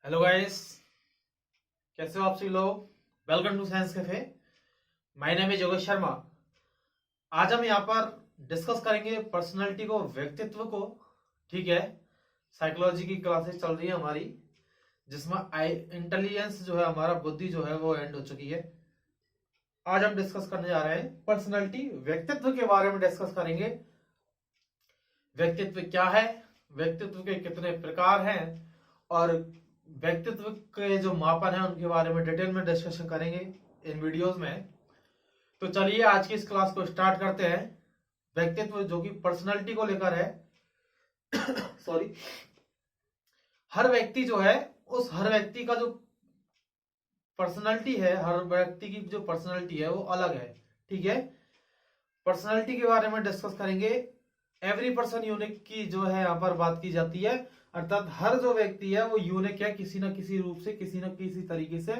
Hello guys, कैसे हो आप सभी लोग। Welcome to science cafe. My name is Yogesh Sharma. आज हम यहाँ पर डिस्कस करेंगे पर्सनालिटी को, व्यक्तित्व को। ठीक है, साइकोलॉजी की क्लासेस चल रही है हमारी, जिसमें इंटेलिजेंस जो है, हमारा बुद्धि जो है वो एंड हो चुकी है। आज हम डिस्कस करने जा रहे हैं पर्सनालिटी, व्यक्तित्व के बारे में डिस्कस करेंगे। व्यक्तित्व क्या है, व्यक्तित्व के कितने प्रकार हैं, और व्यक्तित्व के जो मापन है उनके बारे में डिटेल में डिस्कशन करेंगे इन वीडियोस में। तो चलिए आज की इस क्लास को स्टार्ट करते हैं। व्यक्तित्व जो कि पर्सनालिटी को लेकर है। सॉरी। हर व्यक्ति जो है, उस हर व्यक्ति का जो पर्सनालिटी है, हर व्यक्ति की जो पर्सनालिटी है वो अलग है। ठीक है, पर्सनालिटी के बारे में डिस्कस करेंगे। एवरी पर्सन यूनिक की जो है यहाँ पर बात की जाती है, अर्थात हर जो व्यक्ति है वो यूनिक है, किसी न किसी रूप से, किसी न किसी तरीके से।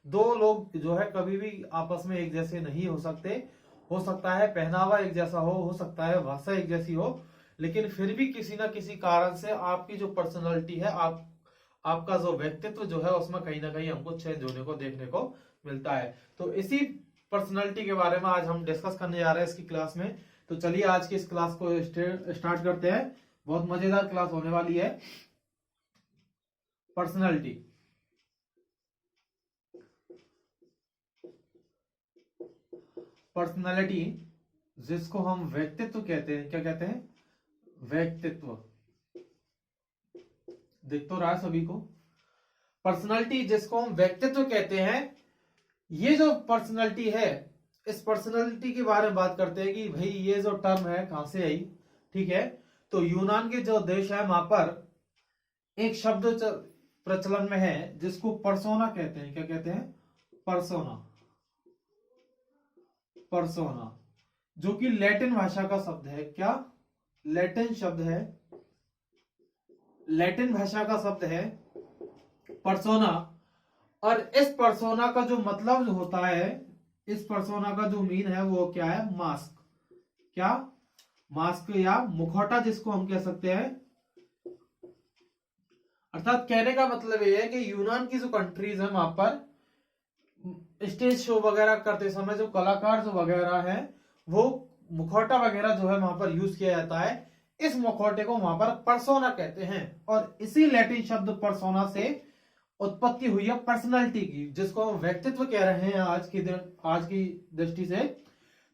दो लोग जो है कभी भी आपस में एक जैसे नहीं हो सकते। हो सकता है पहनावा एक जैसा हो सकता है भाषा एक जैसी हो, लेकिन फिर भी किसी न किसी कारण से आपकी जो पर्सनालिटी है, आपका जो व्यक्तित्व जो है उसमें कहीं ना कहीं हमको चेंज होने को देखने को मिलता है। तो इसी पर्सनालिटी के बारे में आज हम डिस्कस करने जा रहे हैं इसकी क्लास में। तो चलिए आज की इस क्लास को स्टार्ट करते हैं। बहुत मजेदार क्लास होने वाली है। पर्सनालिटी, पर्सनालिटी जिसको हम व्यक्तित्व कहते हैं। क्या कहते हैं? व्यक्तित्व। दिख तो रहा है सभी को। पर्सनालिटी जिसको हम व्यक्तित्व कहते हैं, ये जो पर्सनालिटी है, इस पर्सनालिटी के बारे में बात करते हैं कि भाई ये जो टर्म है कहां से आई। ठीक है, तो यूनान के जो देश है वहां पर एक शब्द प्रचलन में है जिसको पर्सोना कहते हैं। क्या कहते हैं? पर्सोना। पर्सोना जो कि लैटिन भाषा का शब्द है। क्या? लैटिन शब्द है, लैटिन भाषा का शब्द है पर्सोना। और इस पर्सोना का जो मतलब जो होता है, इस पर्सोना का जो मीन है वो क्या है? मास्क। क्या? मास्क या मुखौटा जिसको हम कह सकते हैं। अर्थात कहने का मतलब ये है कि यूनान की जो कंट्रीज है वहां पर स्टेज शो वगैरह करते समय जो कलाकार जो वगैरह है, वो मुखौटा वगैरह जो है वहां पर यूज किया जाता है। इस मुखौटे को वहां पर पर्सोना कहते हैं, और इसी लैटिन शब्द पर्सोना से उत्पत्ति हुई है पर्सनालिटी की, जिसको हम व्यक्तित्व कह रहे हैं आज की दृष्टि से।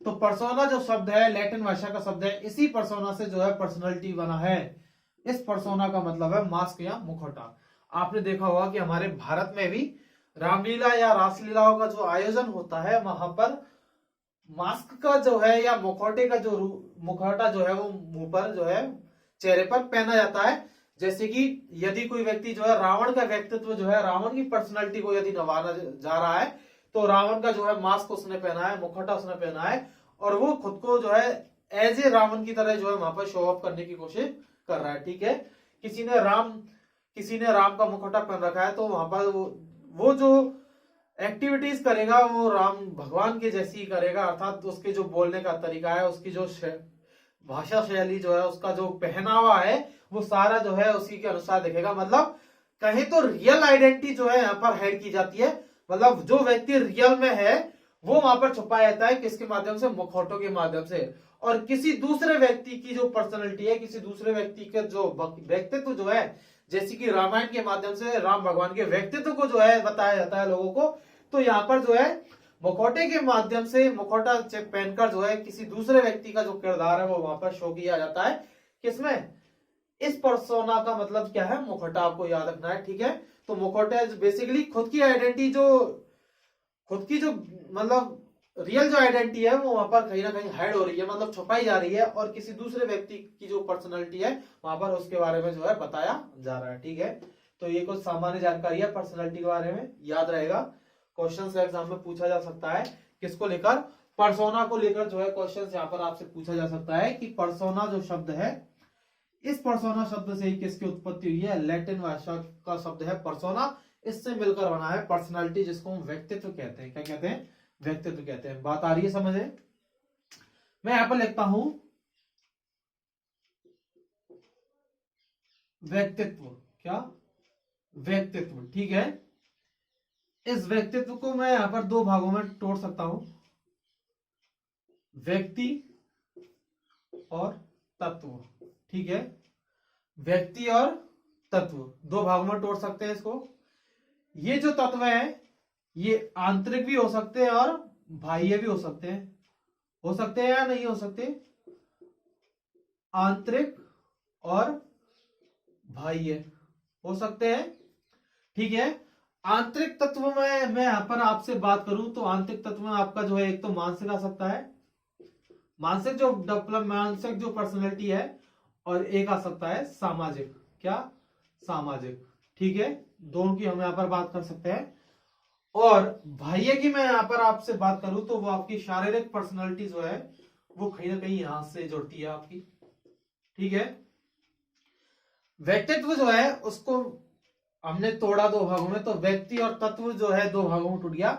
तो पर्सोना जो शब्द है लैटिन भाषा का शब्द है, इसी पर्सोना से जो है पर्सनालिटी बना है। इस पर्सोना का मतलब है मास्क या मुखौटा। आपने देखा होगा कि हमारे भारत में भी रामलीला या रासलीलाओं का जो आयोजन होता है, वहां पर मास्क का जो है या मुखौटे का जो मुखौटा जो है वो मुंह पर जो है, चेहरे पर पहना जाता है। जैसे कि यदि कोई व्यक्ति जो है रावण का व्यक्तित्व जो है, रावण की पर्सनालिटी को यदि नवाना जा रहा है, तो रावण का जो है मास्क उसने पहना है, मुखौटा उसने पहना है, और वो खुद को जो है एज ए रावण की तरह जो है वहां पर शो ऑफ करने की कोशिश कर रहा है। ठीक है, किसी ने राम का मुखौटा पहन रखा है, तो वहां पर वो जो एक्टिविटीज करेगा वो राम भगवान के जैसी ही करेगा। अर्थात उसके जो बोलने का तरीका है, उसकी जो भाषा शैली जो है, उसका जो पहनावा है, वो सारा जो है उसी के अनुसार दिखेगा। मतलब कहीं तो रियल आइडेंटिटी जो है यहाँ पर हाइड की जाती है। मतलब जो व्यक्ति रियल में है वो वहां पर छुपाया जाता है, किसके माध्यम से? मुखौटों के माध्यम से। और किसी दूसरे व्यक्ति की जो पर्सनैलिटी है, किसी दूसरे व्यक्ति के जो व्यक्तित्व जो है, जैसे कि रामायण के माध्यम से राम भगवान के व्यक्तित्व को जो है बताया जाता है लोगों को, तो यहाँ पर जो है मुखौटे के माध्यम से, मुखौटा पहनकर जो है किसी दूसरे व्यक्ति का जो किरदार है वो वहां पर शो किया जाता है। किसमें? इस पर्सोना का मतलब क्या है? मुखौटा। आपको याद रखना है। ठीक है, तो मुखौटा बेसिकली खुद की आइडेंटिटी, जो खुद की जो मतलब रियल जो आइडेंटिटी है वो वहां पर कहीं ना कहीं हाइड हो रही है, मतलब छुपाई जा रही है, और किसी दूसरे व्यक्ति की जो पर्सनालिटी है वहां पर उसके बारे में जो है बताया जा रहा है। ठीक है, तो ये कुछ सामान्य जानकारी है पर्सनालिटी के बारे में, याद रहेगा। क्वेश्चन एग्जाम में पूछा जा सकता है। किसको लेकर? पर्सोना को लेकर जो है क्वेश्चन यहाँ पर आपसे पूछा जा सकता है कि पर्सोना जो शब्द है, इस पर्सोना शब्द से किसकी उत्पत्ति हुई है? लैटिन भाषा का शब्द है पर्सोना, इससे मिलकर बना है पर्सनालिटी, जिसको हम व्यक्तित्व कहते हैं। क्या कहते हैं? व्यक्तित्व कहते हैं। बात आ रही है समझे? मैं यहां पर लिखता हूं व्यक्तित्व। क्या? व्यक्तित्व। ठीक है, इस व्यक्तित्व को मैं यहां पर दो भागों में तोड़ सकता हूं, व्यक्ति और तत्व। ठीक है, व्यक्ति और तत्व दो भागों में तोड़ सकते हैं इसको। ये जो तत्व है ये आंतरिक भी हो सकते हैं और बाह्य भी हो सकते हैं। हो सकते हैं या नहीं हो सकते? आंतरिक और बाह्य हो सकते हैं। ठीक है, आंतरिक तत्व में मैं यहां पर आपसे बात करूं तो आंतरिक तत्व में आपका जो है एक तो मानसिक आ सकता है, मानसिक जो डेवलप, मानसिक जो पर्सनैलिटी है, और एक आ सकता है सामाजिक। क्या? सामाजिक। ठीक है, दोनों की हम यहां पर बात कर सकते हैं। और बाह्य की मैं यहां पर आपसे बात करूं तो वो आपकी शारीरिक पर्सनैलिटी जो है वो कहीं ना कहीं यहां से जुड़ती है आपकी। ठीक है, व्यक्तित्व जो है उसको हमने तोड़ा दो भागों में, तो व्यक्ति और तत्व जो है दो भागों में टूट गया।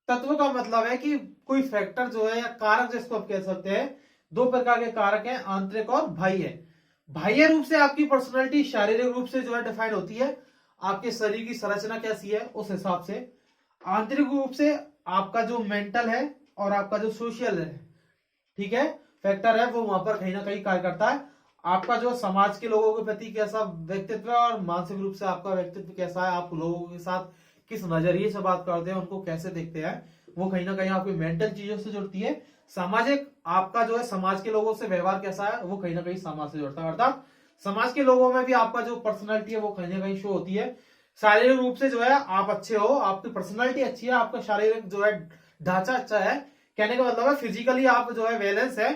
तत्व का मतलब है कि कोई फैक्टर जो है या कारक जिसको आप कह सकते हैं, दो प्रकार के कारक हैं, आंतरिक और बाह्य। बाह्य रूप से आपकी पर्सनैलिटी शारीरिक रूप से जो है डिफाइन होती है, आपके शरीर की संरचना कैसी है उस हिसाब से। आंतरिक रूप से आपका जो मेंटल है और आपका जो सोशल है, ठीक है, फैक्टर है, वो वहां पर कहीं ना कहीं कार्य करता है। आपका जो समाज के लोगों के प्रति कैसा व्यक्तित्व है और मानसिक रूप से आपका व्यक्तित्व कैसा है, आप लोगों के साथ किस नजरिए से बात करते हैं, उनको कैसे देखते हैं, वो कहीं ना कहीं आपकी मेंटल चीजों से जुड़ती है। सामाजिक आपका जो है समाज के लोगों से व्यवहार कैसा है, वो कहीं ना कहीं समाज से जुड़ता है, अर्थात समाज के लोगों में भी आपका जो पर्सनैलिटी है वो कहीं ना कहीं शो होती है। शारीरिक रूप से जो है आप अच्छे हो, आपकी पर्सनैलिटी अच्छी है, आपका शारीरिक जो है ढांचा अच्छा है, कहने का मतलब है फिजिकली आप जो है बैलेंस है,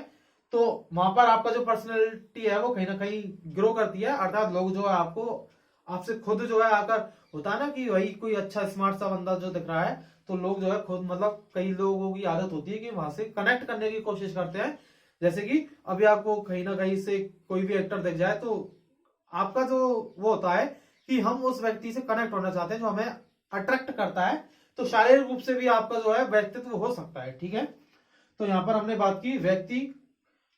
तो वहां पर आपका जो पर्सनैलिटी है वो कहीं ना कहीं ग्रो करती है, अर्थात लोग जो है आपको आपसे खुद जो है आकर, होता है ना कि वही कोई अच्छा स्मार्ट सा बंदा जो दिख रहा है, तो लोग जो है खुद, मतलब कई लोगों की आदत होती है कि वहां से कनेक्ट करने की कोशिश करते हैं। जैसे कि अभी आपको कहीं ना कहीं से कोई भी एक्टर दिख जाए तो आपका जो वो होता है कि हम उस व्यक्ति से कनेक्ट होना चाहते हैं, जो हमें अट्रैक्ट करता है, तो शारीरिक रूप से भी आपका जो है व्यक्तित्व हो सकता है। ठीक है, तो यहां पर हमने बात की व्यक्ति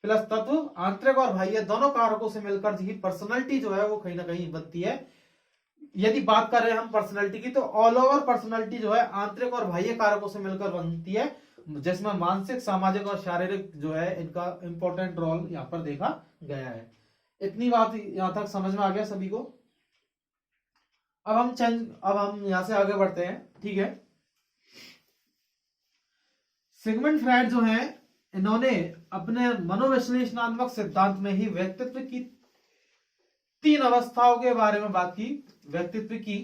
प्लस तत्व, आंतरिक और बाह्य दोनों कारकों से मिलकर ही पर्सनैलिटी जो है वो कहीं ना कहीं बनती है। यदि बात कर रहे हैं हम पर्सनैलिटी की, तो ऑल ओवर पर्सनैलिटी जो है आंतरिक और बाह्य कारकों से मिलकर बनती है, जिसमें मानसिक, सामाजिक और शारीरिक जो है इनका इंपॉर्टेंट रोल यहां पर देखा गया है। इतनी बात यहां तक समझ में आ गया सभी को? अब हम यहां से आगे बढ़ते हैं। ठीक है, सिगमंड फ्रायड जो है, इन्होंने अपने मनोविश्लेषणात्मक सिद्धांत में ही व्यक्तित्व की तीन अवस्थाओं के बारे में बात की। व्यक्तित्व की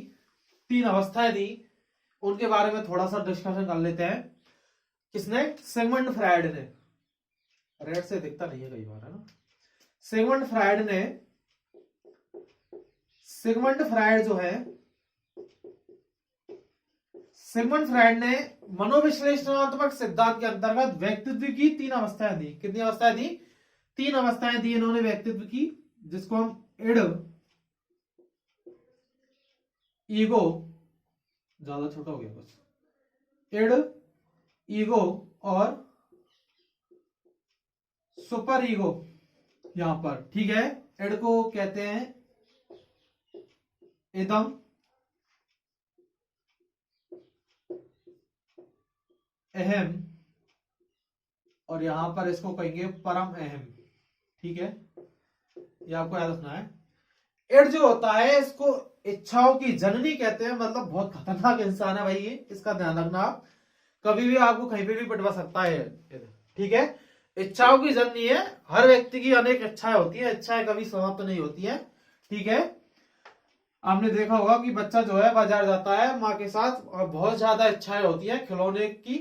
तीन अवस्थाएं दी, उनके बारे में थोड़ा सा डिस्कशन कर लेते हैं। किसने? सिगमंड फ्रायड ने। रेड से दिखता नहीं है कई बार, है ना? सिगमंड फ्रायड ने, सिगमंड फ्रायड जो है, सिगमंड फ्रायड ने मनोविश्लेषणात्मक सिद्धांत के अंतर्गत व्यक्तित्व की तीन अवस्थाएं दी। कितनी अवस्थाएं दी? तीन अवस्थाएं दी इन्होंने व्यक्तित्व की, जिसको हम इड, ईगो, ज्यादा छोटा हो गया बस, इड, ईगो और सुपर ईगो यहां पर। ठीक है, इड को कहते हैं इदम, अहम, और यहां पर इसको कहेंगे परम अहम। ठीक है, ये आपको याद रखना है। इड जो होता है इसको इच्छाओं की जननी कहते हैं, मतलब बहुत खतरनाक इंसान है भाई ये, इसका ध्यान रखना आप, कभी भी आपको कहीं पे भी पिटवा सकता है। ठीक है, इच्छाओं की जननी है, हर व्यक्ति की अनेक इच्छाएं होती है, इच्छाएं कभी समाप्त नहीं होती है। ठीक है, आपने देखा होगा कि बच्चा जो है बाजार जाता है माँ के साथ, और बहुत ज्यादा इच्छाएं होती है खिलौने की,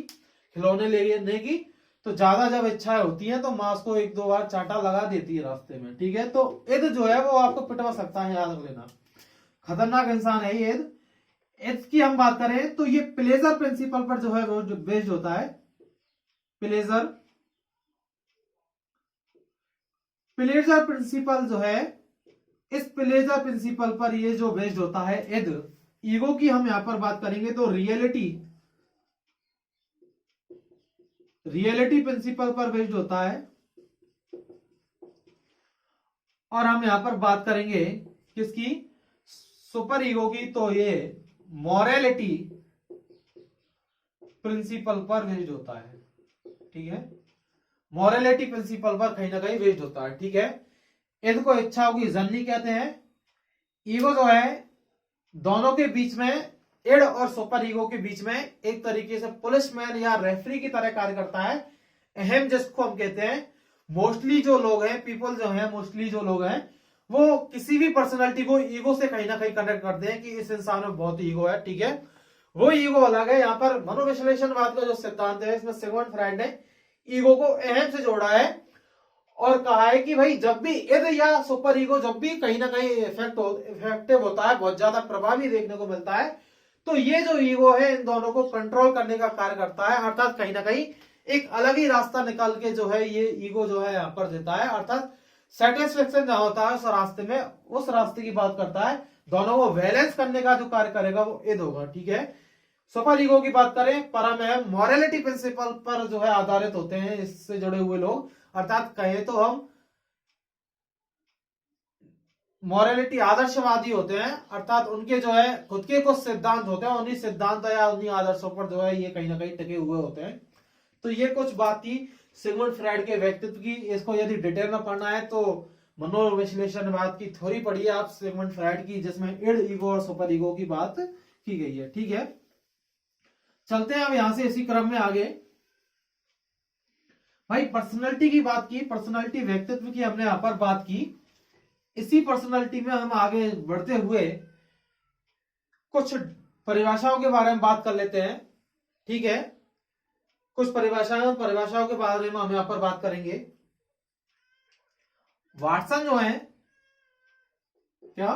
खिलौने लेने की, तो ज्यादा जब इच्छाएं होती हैं तो माँ उसको एक दो बार चाटा लगा देती है रास्ते में। ठीक है, तो इद जो है वो आपको पिटवा सकता है, याद रख लेना, खतरनाक इंसान है ये इद। इद की हम बात करें तो ये प्लेजर प्रिंसिपल पर जो है वो बेस्ड होता है। प्लेजर, प्लेजर प्रिंसिपल जो है, इस प्लेजर प्रिंसिपल पर ये जो बेस्ड होता है इद। ईगो की हम यहां पर बात करेंगे तो रियलिटी, रियलिटी प्रिंसिपल पर बेस्ड होता है। और हम यहां पर बात करेंगे किसकी? सुपर ईगो की, तो ये मॉरलिटी प्रिंसिपल पर बेस्ड होता है। ठीक है, मॉरलिटी प्रिंसिपल पर कहीं ना कहीं बेस्ड होता है। ठीक है, इनको इच्छाओं की जननी कहते हैं। ईगो जो है दोनों के बीच में, इड और सुपर ईगो के बीच में एक तरीके से पुलिसमैन या रेफरी की तरह कार्य करता है। अहम जिसको हम कहते हैं, मोस्टली जो लोग हैं, पीपल जो है, मोस्टली जो लोग हैं, वो किसी भी पर्सनालिटी को ईगो से कहीं ना कहीं कनेक्ट करते हैं कि इस इंसान में बहुत ईगो है। ठीक है, वो ईगो अलग है। यहाँ पर मनोविश्लेषणवाद का जो सिद्धांत है, इसमें सिगमंड फ्रायड ने ईगो को अहम से जोड़ा है और कहा है कि भाई जब भी इड या सुपर ईगो जब भी कहीं ना कहीं इफेक्टिव होता है, बहुत ज्यादा प्रभावी देखने को मिलता है, तो ये जो ईगो है इन दोनों को कंट्रोल करने का कार्य करता है। अर्थात कहीं ना कहीं एक अलग ही रास्ता निकाल के जो है ये ईगो जो है यहाँ पर देता है। अर्थात सेटिस्फेक्शन जहां होता है उस रास्ते में, उस रास्ते की बात करता है। दोनों को बैलेंस करने का जो कार्य करेगा वो इड होगा। ठीक है, सुपर ईगो की बात करें, परम मॉरलिटी प्रिंसिपल पर जो है आधारित होते हैं इससे जुड़े हुए लोग। अर्थात कहें तो हम मॉरलिटी आदर्शवादी होते हैं। अर्थात उनके जो है खुद के कुछ सिद्धांत होते हैं, उन्हीं सिद्धांत या उन्हीं आदर्शों पर जो है ये कहीं ना कहीं टिके हुए होते हैं। तो ये कुछ बात थी सिगमंड फ्रायड के व्यक्तित्व की। इसको यदि डिटेल में पढ़ना है तो मनोविश्लेषणवाद की थ्योरी पढ़िए आप सिगमंड फ्रायड की, जिसमें इड, ईगो और सुपर ईगो की बात की गई है। ठीक है, चलते हैं अब यहां से इसी क्रम में आगे। भाई पर्सनालिटी की बात की, पर्सनालिटी व्यक्तित्व की हमने यहां पर बात की। इसी पर्सनालिटी में हम आगे बढ़ते हुए कुछ परिभाषाओं के बारे में बात कर लेते हैं। ठीक है, कुछ परिभाषाओं के बारे में हम यहां पर बात करेंगे। वाटसन जो है, क्या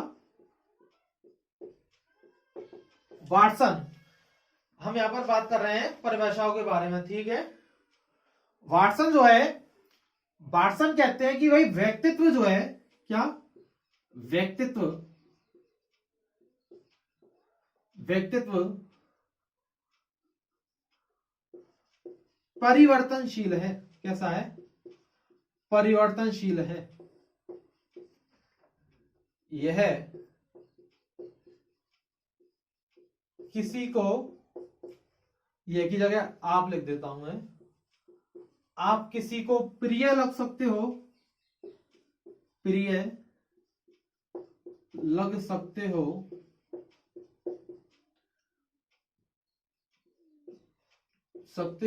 वाटसन, हम यहां पर बात कर रहे हैं परिभाषाओं के बारे में। ठीक है, वाटसन जो है, वाटसन कहते हैं कि भाई व्यक्तित्व जो है, क्या व्यक्तित्व, व्यक्तित्व परिवर्तनशील है। कैसा है? परिवर्तनशील है। यह किसी को, यह की जगह आप लिख देता हूं मैं, आप किसी को प्रिय लग सकते हो, प्रिय लग सकते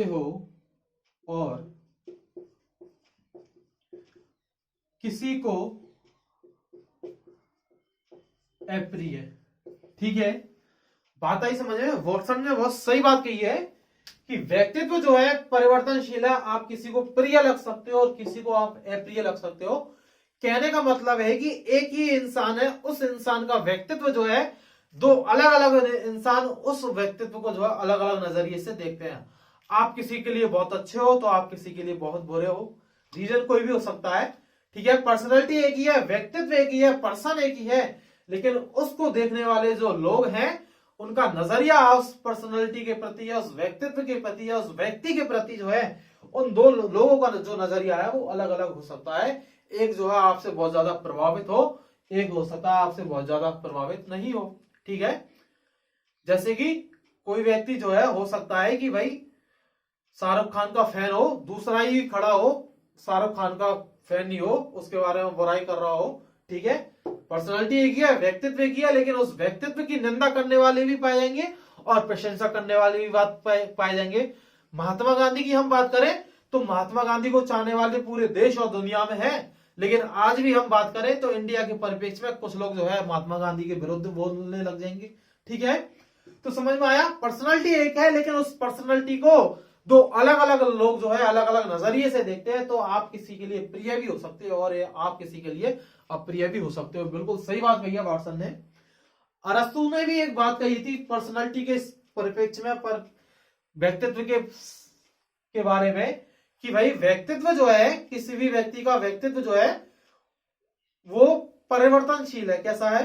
हो, और किसी को अप्रिय। ठीक है, बात आई समझ में? वाटसन ने बहुत सही बात कही है कि व्यक्तित्व जो है परिवर्तनशील है। आप किसी को प्रिय लग सकते हो और किसी को आप अप्रिय लग सकते हो। कहने का मतलब है कि एक ही इंसान है, उस इंसान का व्यक्तित्व जो है, दो अलग अलग इंसान उस व्यक्तित्व को जो है अलग अलग नजरिए से देखते हैं। आप किसी के लिए बहुत अच्छे हो तो आप किसी के लिए बहुत बुरे हो, रीजन कोई भी हो सकता है। ठीक है, पर्सनैलिटी एक ही है, व्यक्तित्व एक ही है, पर्सन एक ही है, लेकिन उसको देखने वाले जो लोग हैं उनका नजरिया उस पर्सनैलिटी के प्रति या उस व्यक्तित्व के प्रति या उस व्यक्ति के प्रति जो है, उन दो लोगों का जो नजरिया है वो अलग अलग हो सकता है। एक जो है आपसे बहुत ज्यादा प्रभावित हो, एक हो सकता है आपसे बहुत ज्यादा प्रभावित नहीं हो। ठीक है, जैसे कि कोई व्यक्ति जो है हो सकता है कि भाई शाहरुख खान का फैन हो, दूसरा ही खड़ा हो शाहरुख खान का फैन नहीं हो, उसके बारे में बुराई कर रहा हो। ठीक है, पर्सनालिटी एक ही है, व्यक्तित्व एक ही है, लेकिन उस व्यक्तित्व की निंदा करने वाले भी पाए जाएंगे और प्रशंसा करने वाले भी बात पाए जाएंगे। महात्मा गांधी की हम बात करें तो महात्मा गांधी को चाहने वाले पूरे देश और दुनिया में है, लेकिन आज भी हम बात करें तो इंडिया के परिप्रेक्ष्य में कुछ लोग जो है महात्मा गांधी के विरुद्ध बोलने लग जाएंगे। ठीक है, तो समझ में आया, पर्सनालिटी एक है लेकिन उस पर्सनालिटी को दो अलग अलग लोग जो है अलग अलग नजरिए से देखते हैं। तो आप किसी के लिए प्रिय भी हो सकते हो और आप किसी के लिए अप्रिय भी हो सकते हो। बिल्कुल सही बात कही है वाटसन ने। अरस्तु ने भी एक बात कही थी पर्सनालिटी के परिप्रेक्ष्य में, पर व्यक्तित्व के बारे में, कि भाई व्यक्तित्व जो है, किसी भी व्यक्ति का व्यक्तित्व जो है वो परिवर्तनशील है। कैसा है?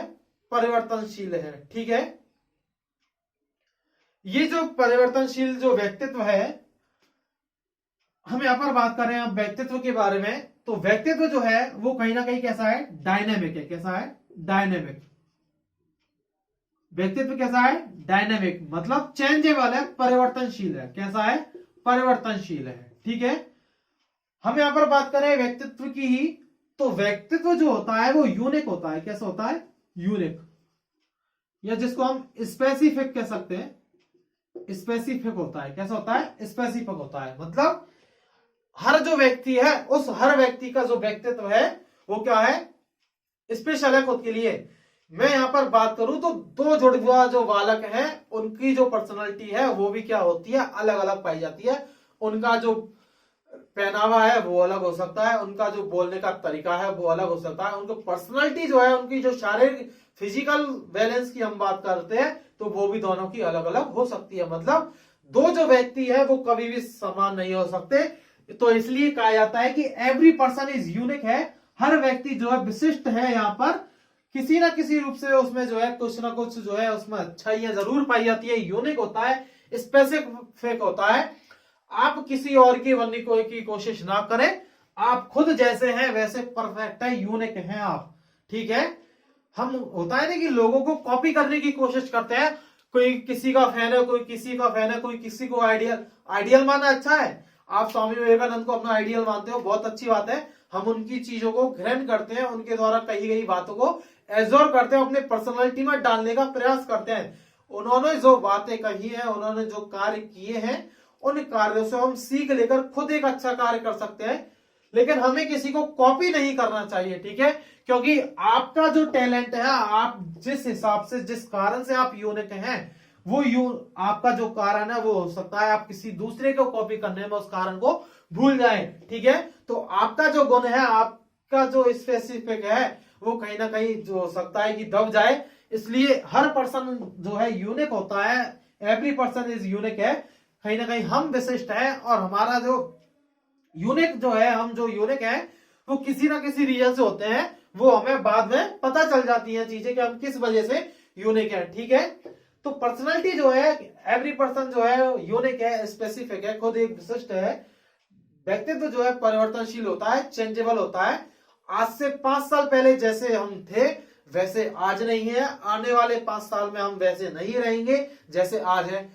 परिवर्तनशील है। ठीक है, ये जो परिवर्तनशील जो व्यक्तित्व है, हम यहां पर बात कर रहे हैं व्यक्तित्व के बारे में, तो व्यक्तित्व जो है वो कहीं ना कहीं कैसा है? डायनेमिक है। कैसा है? डायनेमिक। व्यक्तित्व कैसा है? डायनेमिक, मतलब चेंजेबल है, परिवर्तनशील है। कैसा है? परिवर्तनशील है। ठीक है, हम यहां पर बात करें व्यक्तित्व की ही, तो व्यक्तित्व जो होता है वो यूनिक होता है। कैसा होता है? यूनिक, या जिसको हम स्पेसिफिक कह सकते हैं, स्पेसिफिक होता है। कैसा होता है? स्पेसिफिक होता है, मतलब हर जो व्यक्ति है उस हर व्यक्ति का जो व्यक्तित्व है वो क्या है? स्पेशल है खुद के लिए। मैं यहां पर बात करूं तो दो जुड़वा जो बालक हैं उनकी जो पर्सनालिटी है वो भी क्या होती है? अलग अलग पाई जाती है। उनका जो पहनावा है वो अलग हो सकता है, उनका जो बोलने का तरीका है वो अलग हो सकता है, उनकी पर्सनालिटी जो है, उनकी जो शारीरिक फिजिकल बैलेंस की हम बात करते हैं तो वो भी दोनों की अलग अलग हो सकती है। मतलब दो जो व्यक्ति है वो कभी भी समान नहीं हो सकते। तो इसलिए कहा जाता है कि एवरी पर्सन इज यूनिक है। हर व्यक्ति जो है विशिष्ट है। यहाँ पर किसी ना किसी रूप से उसमें जो है कुछ ना कुछ जो है उसमें अच्छाइयां जरूर पाई जाती है। यूनिक होता है, स्पेसिफिक होता है। आप किसी और की बनने की कोशिश ना करें, आप खुद जैसे हैं वैसे परफेक्ट है, यूनिक हैं आप। ठीक है, हम होता है ना कि लोगों को कॉपी करने की कोशिश करते हैं। कोई किसी का फैन है, कोई किसी का फैन है, कोई किसी को आइडियल माना अच्छा है। आप स्वामी विवेकानंद को अपना आइडियल मानते हो, बहुत अच्छी बात है। हम उनकी चीजों को ग्रहण करते हैं, उनके द्वारा कही गई बातों को एब्जॉर्ब करते हैं, अपने पर्सनालिटी में डालने का प्रयास करते हैं। उन्होंने जो बातें कही है, उन्होंने जो कार्य किए हैं, उन कार्यों से हम सीख लेकर खुद एक अच्छा कार्य कर सकते हैं। लेकिन हमें किसी को कॉपी नहीं करना चाहिए। ठीक है, क्योंकि आपका जो टैलेंट है, आप जिस हिसाब से जिस कारण से आप यूनिक हैं, वो आपका जो कारण है वो हो सकता है आप किसी दूसरे को कॉपी करने में उस कारण को भूल जाएं। ठीक है, तो आपका जो गुण है, आपका जो स्पेसिफिक है, वो कहीं ना कहीं जो हो सकता है कि दब जाए। इसलिए हर पर्सन जो है यूनिक होता है। एवरी पर्सन इज यूनिक है। कहीं ना कहीं हम विशिष्ट है, और हमारा जो यूनिक जो है, हम जो यूनिक है वो किसी ना किसी रीजन से होते हैं। वो हमें बाद में पता चल जाती है चीजें कि हम किस वजह से यूनिक है। ठीक है, तो पर्सनालिटी जो है, एवरी पर्सन जो है यूनिक है, स्पेसिफिक है, खुद एक विशिष्ट है। व्यक्तित्व जो है परिवर्तनशील होता है, चेंजेबल होता है। आज से 5 साल पहले जैसे हम थे वैसे आज नहीं है, आने वाले 5 साल में हम वैसे नहीं रहेंगे जैसे आज है।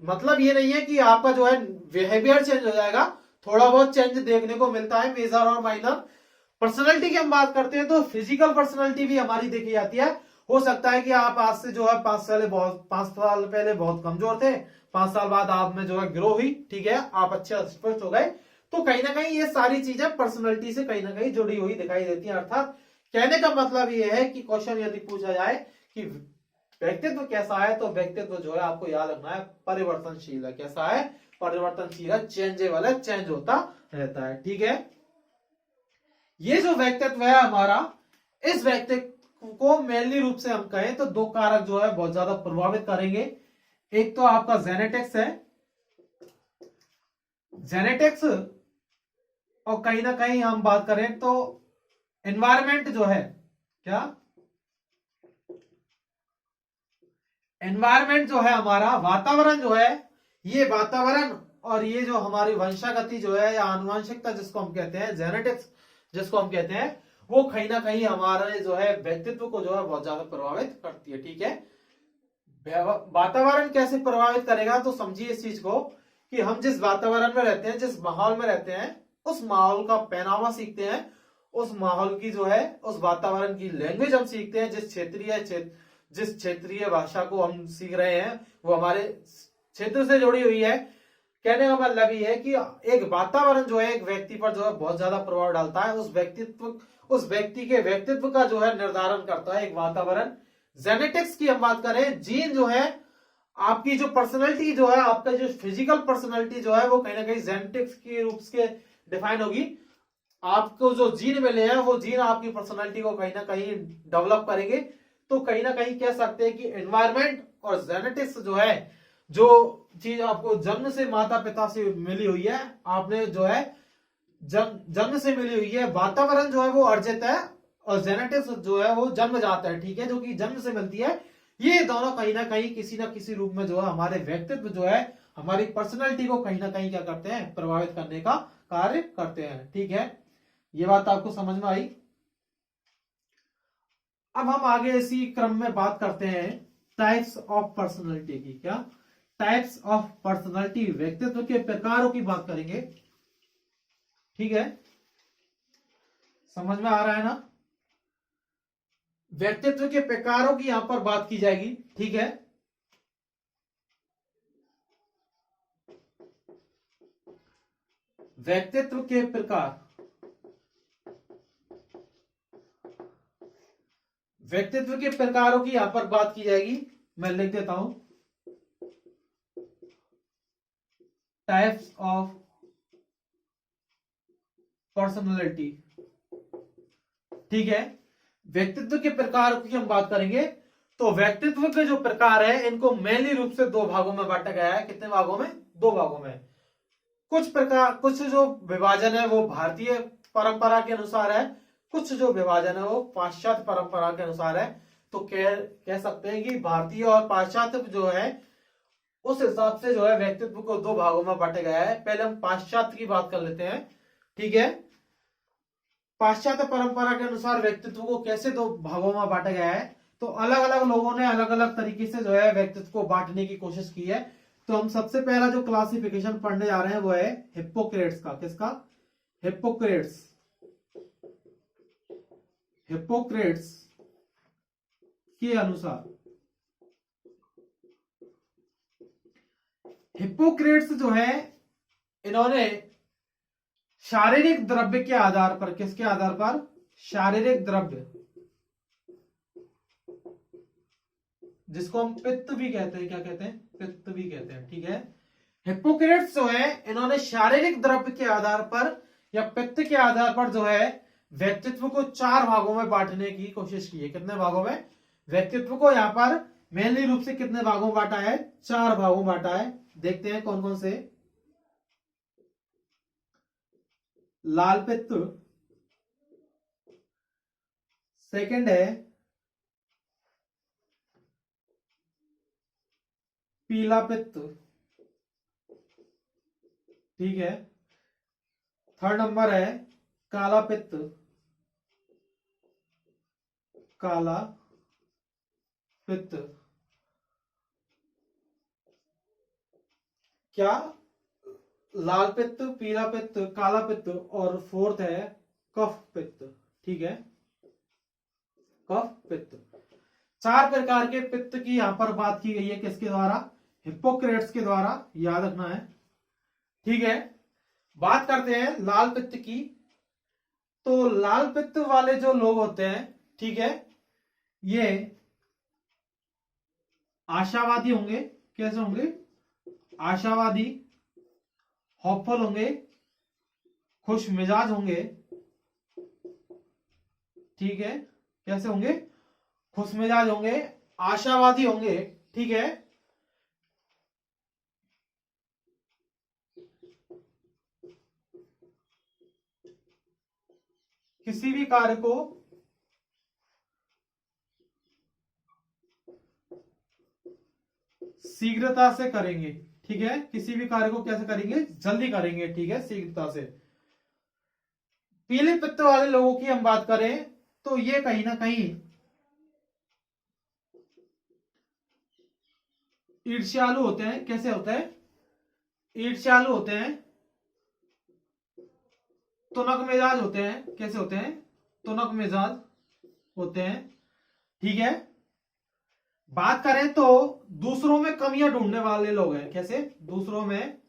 मतलब ये नहीं है कि आपका जो है बिहेवियर चेंज हो जाएगा, थोड़ा बहुत चेंज देखने को मिलता है, मेजर और माइनर। पर्सनालिटी की हम बात करते हैं तो फिजिकल पर्सनालिटी भी हमारी देखी जाती है। हो सकता है कि आप आज से जो है 5 साल पहले बहुत कमजोर थे, 5 साल बाद आप में जो है ग्रो हुई। ठीक है, आप अच्छे स्पष्ट हो गए। तो कहीं ना कहीं ये सारी चीजें पर्सनालिटी से कहीं ना कहीं जुड़ी हुई दिखाई देती है। अर्थात कहने का मतलब ये है कि क्वेश्चन यदि पूछा जाए कि व्यक्तित्व कैसा है, तो व्यक्तित्व जो है आपको याद रखना है परिवर्तनशील है। कैसा है? परिवर्तनशील है, चेंजेबल है, चेंज होता रहता है। ठीक है, ये जो व्यक्तित्व है हमारा, इस व्यक्तित्व को मेनली रूप से हम कहें तो दो कारक जो है बहुत ज्यादा प्रभावित करेंगे। एक तो आपका जेनेटिक्स है, जेनेटिक्स, और कहीं ना कहीं हम बात करें तो एनवायरमेंट जो है, क्या एनवायरमेंट जो है हमारा, वातावरण जो है, ये वातावरण और ये जो हमारी वंशागति जो है या आनुवंशिकता जिसको हम कहते हैं, जेनेटिक्स जिसको हम कहते हैं, वो कहीं ना कहीं हमारे जो है व्यक्तित्व को जो है बहुत ज्यादा प्रभावित करती है। ठीक है, वातावरण कैसे प्रभावित करेगा, तो समझिए इस चीज को कि हम जिस वातावरण में रहते हैं, जिस माहौल में रहते हैं, उस माहौल का पहनावा सीखते हैं, उस माहौल की जो है, उस वातावरण की लैंग्वेज हम सीखते हैं। जिस क्षेत्रीय भाषा को हम सीख रहे हैं वो हमारे क्षेत्र से जुड़ी हुई है। कहने का मतलब ये है कि एक वातावरण जो है एक व्यक्ति पर जो है बहुत ज्यादा प्रभाव डालता है। उस व्यक्ति के व्यक्तित्व का जो है निर्धारण करता है एक वातावरण। जेनेटिक्स की हम बात करें, जीन जो है, आपकी जो पर्सनैलिटी जो है, आपका जो फिजिकल पर्सनैलिटी जो है वो कहीं ना कहीं जेनेटिक्स के रूप से डिफाइन होगी। आपको जो जीन मिले हैं वो जीन आपकी पर्सनैलिटी को कहीं ना कहीं डेवलप करेंगे। तो कहीं ना कहीं कह सकते हैं कि एनवायरमेंट और जेनेटिक्स जो है, जो चीज आपको जन्म से माता पिता से मिली हुई है, आपने जो है जन्म से मिली हुई है, वातावरण जो है वो अर्जित है, और जेनेटिक्स जो है वो जन्म जाता है। ठीक है, जो कि जन्म से मिलती है। ये दोनों कहीं ना कहीं किसी ना किसी रूप में जो है हमारे व्यक्तित्व जो है, हमारी पर्सनैलिटी को कहीं ना कहीं क्या करते हैं, प्रभावित करने का कार्य करते हैं। ठीक है, ये बात आपको समझ में आई। अब हम आगे इसी क्रम में बात करते हैं टाइप्स ऑफ पर्सनैलिटी की, क्या टाइप्स ऑफ पर्सनैलिटी, व्यक्तित्व के प्रकारों की बात करेंगे। ठीक है, समझ में आ रहा है ना? व्यक्तित्व के प्रकारों की यहां पर बात की जाएगी। ठीक है, व्यक्तित्व के प्रकार, व्यक्तित्व के प्रकारों की यहां पर बात की जाएगी। मैं लिख देता हूं, टाइप्स ऑफ पर्सनैलिटी। ठीक है, व्यक्तित्व के प्रकार की हम बात करेंगे। तो व्यक्तित्व के जो प्रकार है इनको मेनली रूप से दो भागों में बांटा गया है। कितने भागों में? दो भागों में। कुछ प्रकार, कुछ जो विभाजन है वो भारतीय परंपरा के अनुसार है, कुछ जो विभाजन है वो पाश्चात्य परंपरा के अनुसार है। तो कह सकते हैं कि भारतीय और पाश्चात्य जो है उस हिसाब से जो है व्यक्तित्व को दो भागों में बांटा गया है। पहले हम पाश्चात्य की बात कर लेते हैं। ठीक है, पाश्चात्य परंपरा के अनुसार व्यक्तित्व को कैसे दो भागों में बांटा गया है। तो अलग अलग लोगों ने अलग अलग तरीके से जो है व्यक्तित्व को बांटने की कोशिश की है। तो हम सबसे पहला जो क्लासिफिकेशन पढ़ने जा रहे हैं वो है हिप्पोक्रेट्स का। किसका? हिप्पोक्रेट्स। हिप्पोक्रेट्स के अनुसार, हिप्पोक्रेट्स जो है इन्होंने शारीरिक द्रव्य के आधार पर, किसके आधार पर? शारीरिक द्रव्य, जिसको हम पित्त भी कहते हैं। क्या कहते हैं? पित्त भी कहते हैं। ठीक है, हिप्पोक्रेट्स जो है इन्होंने शारीरिक द्रव्य के आधार पर या पित्त के आधार पर जो है व्यक्तित्व को चार भागों में बांटने की कोशिश की है। कितने भागों में? व्यक्तित्व को यहां पर मेनली रूप से कितने भागों में बांटा है? चार भागों में बांटा है। देखते हैं कौन कौन से। लाल पित्त, सेकंड है पीला पित्त। ठीक है, थर्ड नंबर है काला पित्त। काला पित्त, क्या? लाल पित्त, पीला पित्त, काला पित्त, और फोर्थ है कफ पित्त। ठीक है, कफ पित्त। चार प्रकार के पित्त की यहां पर बात की गई है। किसके द्वारा? हिप्पोक्रेट्स के द्वारा, याद रखना है। ठीक है, बात करते हैं लाल पित्त की। तो लाल पित्त वाले जो लोग होते हैं, ठीक है, ये आशावादी होंगे। कैसे होंगे? आशावादी, होपफुल होंगे, खुश मिजाज होंगे। ठीक है, कैसे होंगे? खुश मिजाज होंगे, आशावादी होंगे। ठीक है, किसी भी कार्य को शीघ्रता से करेंगे। ठीक है, किसी भी कार्य को कैसे करेंगे? जल्दी करेंगे। ठीक है, शीघ्रता से। पीले पित्त वाले लोगों की हम बात करें तो ये कहीं ना कहीं ईर्ष्यालु होते हैं। कैसे होते हैं? ईर्ष्यालु होते हैं, तुनक मिजाज होते हैं। कैसे होते हैं? तुनक मिजाज होते हैं। ठीक है, बात करें तो दूसरों में कमियां ढूंढने वाले लोग हैं। कैसे? दूसरों में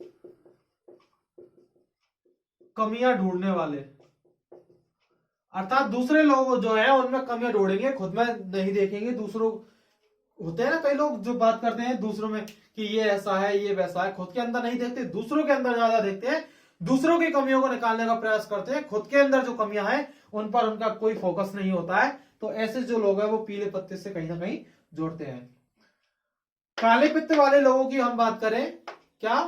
कमियां ढूंढने वाले, अर्थात दूसरे लोग जो है उनमें कमियां ढूंढेंगे, खुद में नहीं देखेंगे। दूसरों, होते हैं ना कई लोग जो बात करते हैं दूसरों में कि ये ऐसा है, ये वैसा है, खुद के अंदर नहीं देखते, दूसरों के अंदर ज्यादा देखते हैं। दूसरों की कमियों को निकालने का प्रयास करते हैं, खुद के अंदर जो कमियां हैं उन पर उनका कोई फोकस नहीं होता है। तो ऐसे जो लोग हैं वो पीले पत्ते से कहीं ना कहीं जोड़ते हैं। काले पित्त वाले लोगों की हम बात करें, क्या?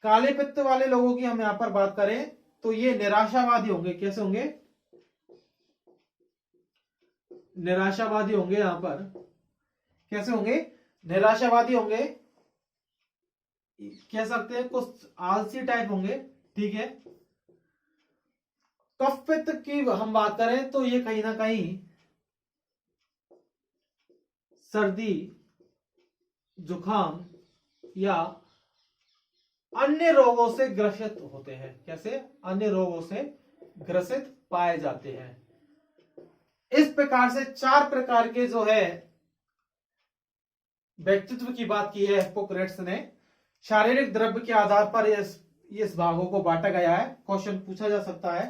काले पित्त वाले लोगों की हम यहां पर बात करें तो ये निराशावादी होंगे। कैसे होंगे? निराशावादी होंगे। यहां पर कैसे होंगे? निराशावादी होंगे, कह सकते हैं कुछ आलसी टाइप होंगे। ठीक है, कफ पित्त की हम बात करें तो ये कहीं ना कहीं सर्दी जुकाम या अन्य रोगों से ग्रसित होते हैं। कैसे? अन्य रोगों से ग्रसित पाए जाते हैं। इस प्रकार से 4 प्रकार के जो है व्यक्तित्व की बात की है हिप्पोक्रेट्स ने। शारीरिक द्रव्य के आधार पर इस भागों को बांटा गया है। क्वेश्चन पूछा जा सकता है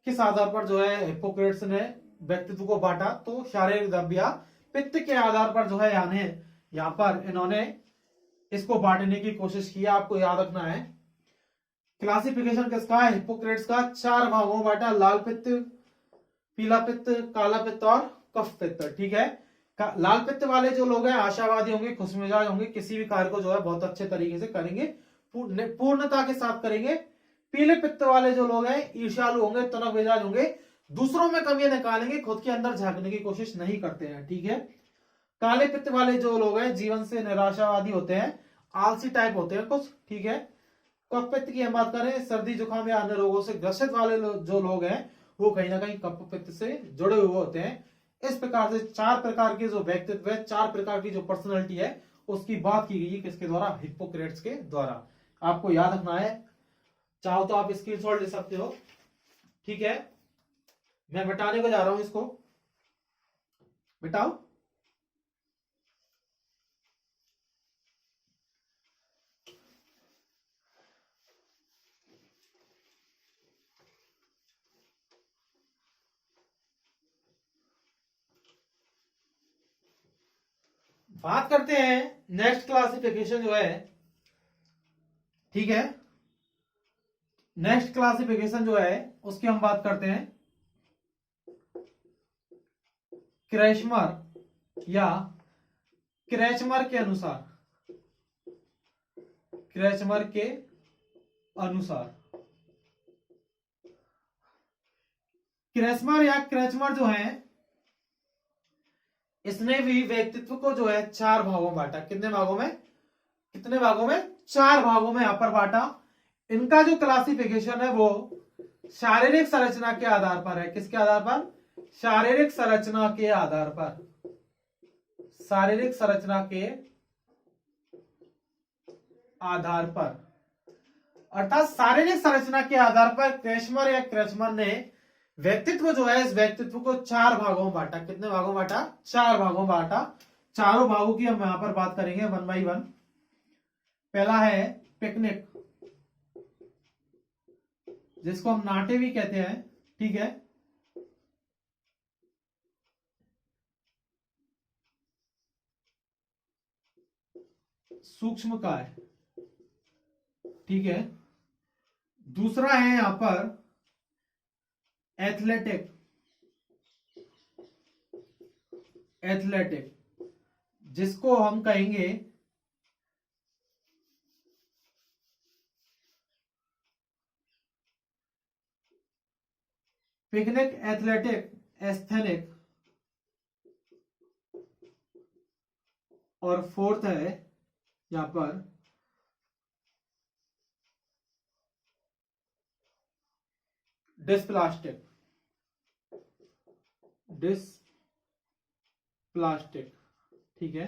किस आधार पर जो है हिप्पोक्रेट्स ने व्यक्तित्व को बांटा, तो शारीरिक द्रव्य या पित्त के आधार पर जो है यानी यहां पर इन्होंने इसको बांटने की कोशिश की। आपको याद रखना है क्लासिफिकेशन किसका है? हिप्पोक्रेट्स का। 4 भागों में बांटा, लाल पित्त, पीला पित्त, काला पित्त और कफ पित्त। ठीक है। लाल पित्त वाले जो लोग हैं आशावादी होंगे, खुशमिजाज होंगे, किसी भी कार्य को जो है बहुत अच्छे तरीके से करेंगे, पूर्णता के साथ करेंगे। पीले पित्त वाले जो लोग हैं ईर्ष्यालु होंगे, तनक मिजाज होंगे, दूसरों में कमियां निकालेंगे, खुद के अंदर झांकने की कोशिश नहीं करते हैं। ठीक है। काले पित्त वाले जो लोग हैं जीवन से निराशावादी होते हैं, आलसी टाइप होते हैं कुछ। ठीक है। कफ पित्त की हम बात करें, सर्दी जुकाम या अन्य रोगों से ग्रसित वाले जो लोग हैं वो कहीं ना कहीं कफ पित्त से जुड़े हुए होते हैं। इस प्रकार से 4 प्रकार के जो व्यक्तित्व है, 4 प्रकार की जो पर्सनैलिटी है, उसकी बात की गई है किसके द्वारा? हिप्पोक्रेट्स के द्वारा। आपको याद रखना है, चाहो तो आप स्क्रीनशॉट ले सकते हो। ठीक है। मैं मिटाने को जा रहा हूं इसको, मिटाओ। बात करते हैं नेक्स्ट क्लासिफिकेशन जो है। ठीक है। नेक्स्ट क्लासिफिकेशन जो है उसकी हम बात करते हैं क्रेचमर या क्रेचमर के अनुसार। क्रेचमर के अनुसार क्रेचमर या क्रेचमर जो है इसने भी व्यक्तित्व को जो है 4 भागों में बांटा। कितने भागों में? कितने भागों में? 4 भागों में यहां पर बांटा। इनका जो क्लासिफिकेशन है वो शारीरिक संरचना के आधार पर है। किसके आधार पर? शारीरिक संरचना के आधार पर। शारीरिक संरचना के आधार पर, अर्थात शारीरिक संरचना के आधार पर क्रेचमर या क्रेचमर ने व्यक्तित्व जो है इस व्यक्तित्व को 4 भागों में बांटा। कितने भागों में बांटा? 4 भागों में बांटा। चारों भागों की हम यहां पर बात करेंगे 1 बाई 1। पहला है पिकनिक, जिसको हम नाटे भी कहते हैं। ठीक है। सूक्ष्म काय। ठीक है। दूसरा है यहां पर एथलेटिक। एथलेटिक, जिसको हम कहेंगे पिकनिक, एथलेटिक, एस्थेनिक। और फोर्थ है यहां पर डिस्प्लास्टिक। डिस्प्लास्टिक। ठीक है।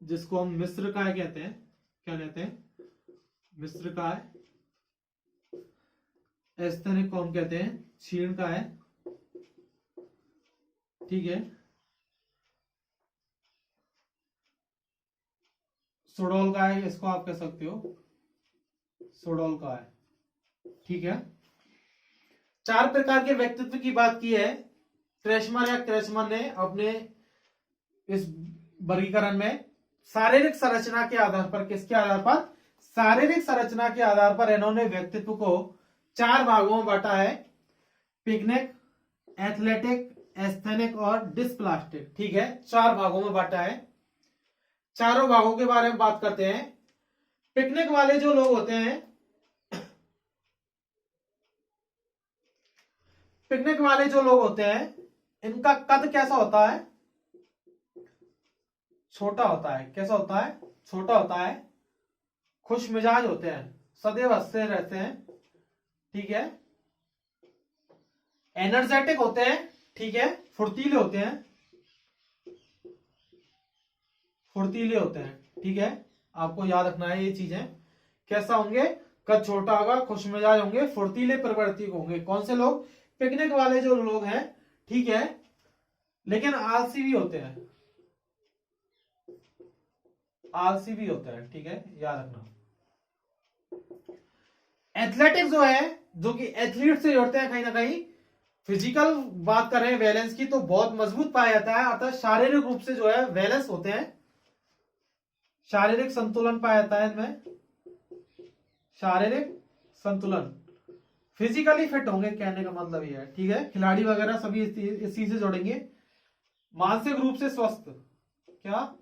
जिसको हम मिस्र काय कहते हैं। क्या कहते हैं? मिस्र काय। एस्थेनिक को हम कहते हैं क्षीण काय। ठीक है। सोडोल काय, इसको आप कह सकते हो सोडोल काय। ठीक है। 4 प्रकार के व्यक्तित्व की बात की है क्रेचमर या क्रेचमर ने अपने इस वर्गीकरण में। शारीरिक संरचना के आधार पर, किसके आधार पर? शारीरिक संरचना के आधार पर इन्होंने व्यक्तित्व को 4 भागों में बांटा है। पिकनिक, एथलेटिक, एस्थेनिक और डिस्प्लास्टिक। ठीक है। 4 भागों में बांटा है। चारों भागों के बारे में बात करते हैं। पिकनिक वाले जो लोग होते हैं, पिकनिक वाले जो लोग होते हैं इनका कद कैसा होता है? छोटा होता है। कैसा होता है? छोटा होता है। खुश मिजाज होते हैं, सदैव हंसते रहते हैं। ठीक है। एनर्जेटिक होते हैं। ठीक है। फुर्तीले होते हैं। फुर्तीले होते हैं, ठीक है। आपको याद रखना है ये चीजें। कैसा होंगे? कद छोटा होगा, खुशमिजाज होंगे, फुर्तीले प्रवृत्ति के होंगे। कौन से लोग? पिकनिक वाले जो लोग हैं, ठीक है, लेकिन आलसी भी होते हैं, आलसी भी होते हैं, ठीक है, याद रखना। एथलेटिक्स जो है, जो कि एथलीट से जोड़ते हैं कहीं ना कहीं, फिजिकल बात करें बैलेंस की, तो बहुत मजबूत पाया जाता है, अर्थात शारीरिक रूप से जो है बैलेंस होते हैं, शारीरिक संतुलन पाया जाता है इनमें, शारीरिक संतुलन, फिजिकली फिट होंगे, कहने का मतलब ये है, ठीक है। खिलाड़ी वगैरह सभी इसी से जोड़ेंगे। मानसिक रूप से स्वस्थ, क्या?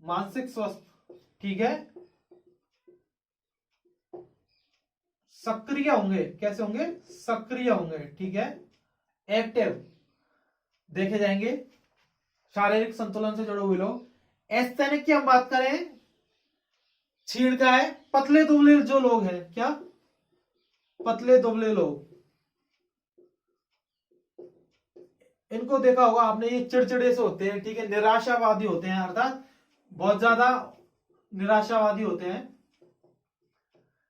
मानसिक स्वस्थ, ठीक है। सक्रिय होंगे, कैसे होंगे? सक्रिय होंगे, ठीक है, एक्टिव देखे जाएंगे, शारीरिक संतुलन से जुड़े हुए लोग। एस्थेनिक की हम बात करें, छीड़का है, पतले दुबले जो लोग हैं, क्या? पतले दुबले लोग, इनको देखा होगा आपने, ये चिड़चिड़े से होते हैं, ठीक है, निराशावादी होते हैं, अर्थात बहुत ज्यादा निराशावादी होते हैं।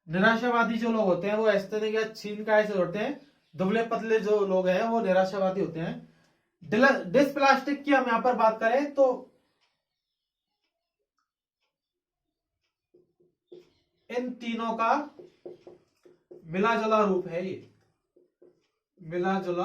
निराशावादी जो लोग होते हैं वो एस्थेनिक या छीनकाय से होते हैं। दुबले पतले जो लोग हैं वो निराशावादी होते हैं। डिस्प्लास्टिक की हम यहां पर बात करें तो इन तीनों का मिला जुला रूप है, ये मिला जुला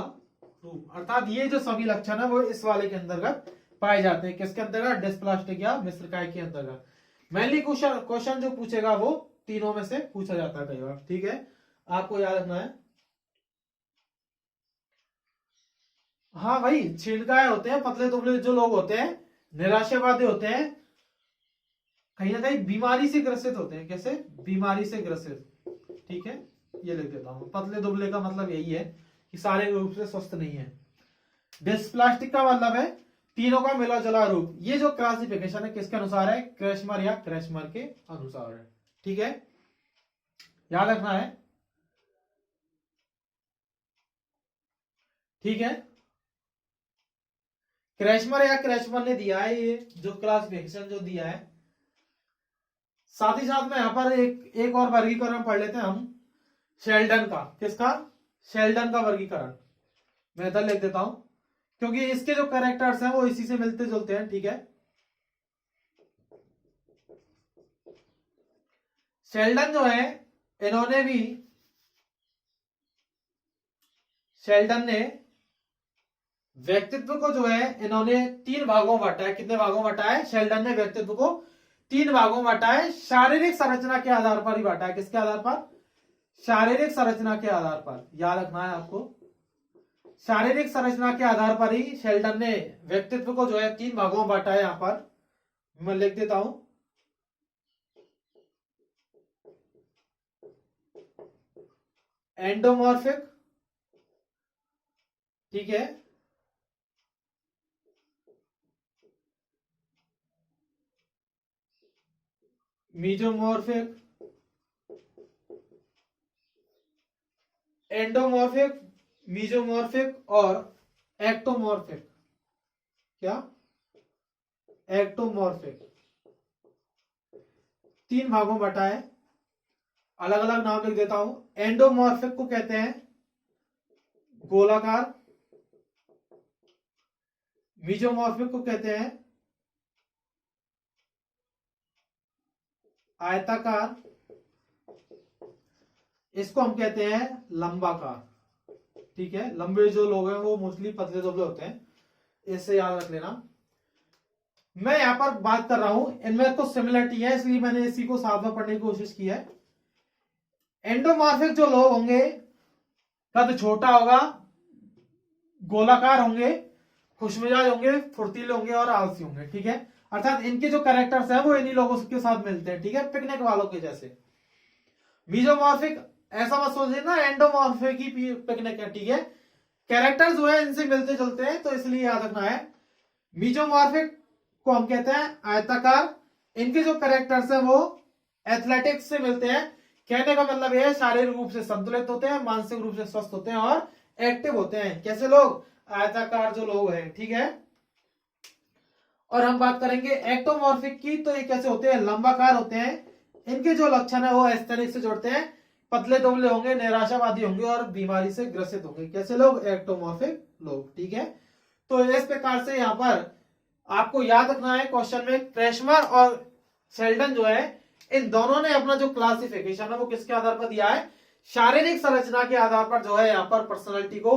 रूप, अर्थात ये जो सभी लक्षण है वो इस वाले के अंतर्गत पाए जाते हैं। किसके अंतर्गत? डिस्प्लास्टिक या मिश्रकाय के अंतर्गत। मेनली क्वेश्चन जो पूछेगा वो तीनों में से पूछा जाता है कई बार, ठीक है, आपको याद रखना है। हाँ भाई, छीड़काय होते हैं, पतले दुबले जो लोग होते हैं, निराशावादी होते हैं, कहीं ना कहीं बीमारी से ग्रसित होते हैं। कैसे? बीमारी से ग्रसित, ठीक है, ये लिख देता हूं। पतले दुबले का मतलब यही है कि शारीरिक रूप से स्वस्थ नहीं है। डिस्प्लास्टिक का मतलब है तीनों का मिला जुला रूप। ये जो क्लासिफिकेशन है किसके अनुसार है? क्रेशमर या क्रेशमर के अनुसार है, ठीक है, याद रखना है, ठीक है। क्रेशमर या क्रेशमर ने दिया है ये जो क्लासिफिकेशन जो दिया है। साथ ही साथ में यहां पर एक और वर्गीकरण पढ़ लेते हैं हम, शेल्डन का। किसका? शेल्डन का वर्गीकरण मैं इधर लिख देता हूं, क्योंकि इसके जो कैरेक्टर्स हैं वो इसी से मिलते जुलते हैं, ठीक है। शेल्डन जो है, इन्होंने भी, शेल्डन ने व्यक्तित्व को जो है इन्होंने तीन भागों में बांटा है। कितने भागों में बांटा है? शेल्डन ने व्यक्तित्व को तीन भागों में बांटा है। शारीरिक संरचना के आधार पर ही बांटा है। किसके आधार पर? शारीरिक संरचना के आधार पर, याद रखना है आपको। शारीरिक संरचना के आधार पर ही शेल्डन ने व्यक्तित्व को जो है तीन भागों में बांटा है। यहां पर मैं लिख देता हूं, एंडोमॉर्फिक, ठीक है, मीजोमॉर्फिक, एंडोमॉर्फिक, मीजोमॉर्फिक और एक्टोमॉर्फिक। क्या? एक्टोमॉर्फिक। तीन भागों में बटा है, अलग अलग नाम लिख देता हूं। एंडोमॉर्फिक को कहते हैं गोलाकार, मीजोमॉर्फिक को कहते हैं आयताकार, इसको हम कहते हैं लंबाकार, ठीक है। लंबे जो लोग हैं वो मोस्टली पतले दुबले होते हैं, इससे याद रख लेना। मैं यहां पर बात कर रहा हूं, इनमें तो सिमिलरिटी है इसलिए मैंने इसी को साथ में पढ़ने की कोशिश की है। एंडोमॉर्फिक जो लोग होंगे, कद छोटा होगा, गोलाकार होंगे, खुशमिजाज होंगे, फुर्तीले होंगे और आलसी होंगे, ठीक है। अर्थात इनके जो कैरेक्टर्स हैं वो इन्हीं लोगों के साथ मिलते हैं, ठीक है, पिकनिक वालों के जैसे। मीजोमॉर्फिक ऐसा मत सोचिए ना एंडोमॉर्फिक ही पिकनिक है, ठीक है, कैरेक्टर्स जो है इनसे मिलते जुलते हैं, तो इसलिए याद रखना है। मीजोमॉर्फिक को हम कहते हैं आयताकार, इनके जो कैरेक्टर्स हैं वो एथलेटिक्स से मिलते हैं। कहने का मतलब यह है शारीरिक रूप से संतुलित होते हैं, मानसिक रूप से स्वस्थ होते हैं और एक्टिव होते हैं। कैसे लोग? आयताकार जो लोग हैं, ठीक है। और हम बात करेंगे एक्टोमॉर्फिक की, तो ये कैसे होते हैं, लंबाकार होते हैं। इनके जो लक्षण है वो एस्थेटिक से जोड़ते हैं, पतले दुबले होंगे, निराशावादी होंगे और बीमारी से ग्रसित होंगे। कैसे लोग, एक्टोमॉर्फिक लोग, ठीक है। तो इस प्रकार से यहाँ पर आपको याद रखना है क्वेश्चन में क्रेशमर और शेल्डन जो है, इन दोनों ने अपना जो क्लासिफिकेशन है वो किसके आधार पर दिया है, शारीरिक संरचना के आधार पर जो है यहाँ पर पर्सनालिटी को